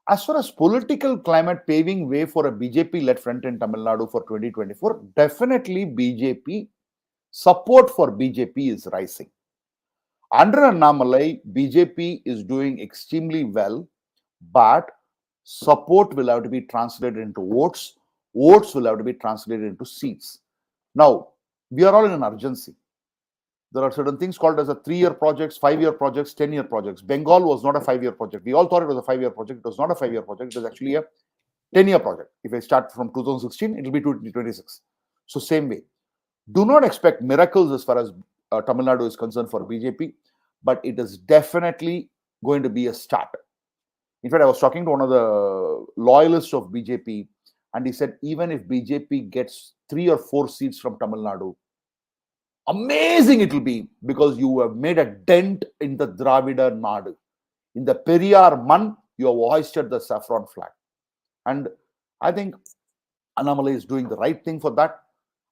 As far as political climate paving way for a BJP-led front in Tamil Nadu for 2024, definitely BJP, support for BJP is rising. Under Annamalai, BJP is doing extremely well, but support will have to be translated into votes. Votes will have to be translated into seats. Now, we are all in an urgency. There are certain things called as a 3-year projects, 5-year projects, 10-year projects. Bengal was not a 5-year project. We all thought it was a 5-year project. It was not a 5-year project. It was actually a 10-year project. If I start from 2016, it will be 2026. So same way. Do not expect miracles as far as Tamil Nadu is concerned for BJP, but it is definitely going to be a start. In fact, I was talking to one of the loyalists of BJP, and he said, even if BJP gets 3 or 4 seats from Tamil Nadu, amazing it will be, because you have made a dent in the Dravida Nadu. In the Periyar Mann, you have hoisted the saffron flag. And I think Annamalai is doing the right thing for that.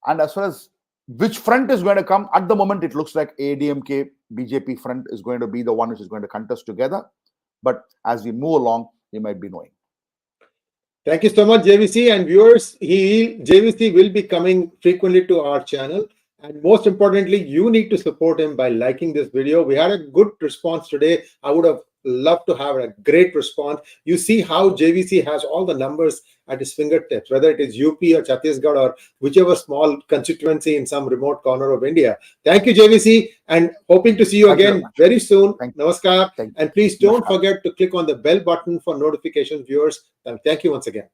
And as far as which front is going to come, at the moment, it looks like ADMK BJP front is going to be the one which is going to contest together. But as we move along, you might be knowing. Thank you so much, JVC. And viewers, JVC will be coming frequently to our channel. And most importantly, you need to support him by liking this video. We had a good response today. I would have loved to have a great response. You see how JVC has all the numbers at his fingertips, whether it is UP or Chhattisgarh or whichever small constituency in some remote corner of India. Thank you, JVC, and hoping to see you again very soon. Namaskar. And please don't forget to click on the bell button for notifications, viewers. And thank you once again.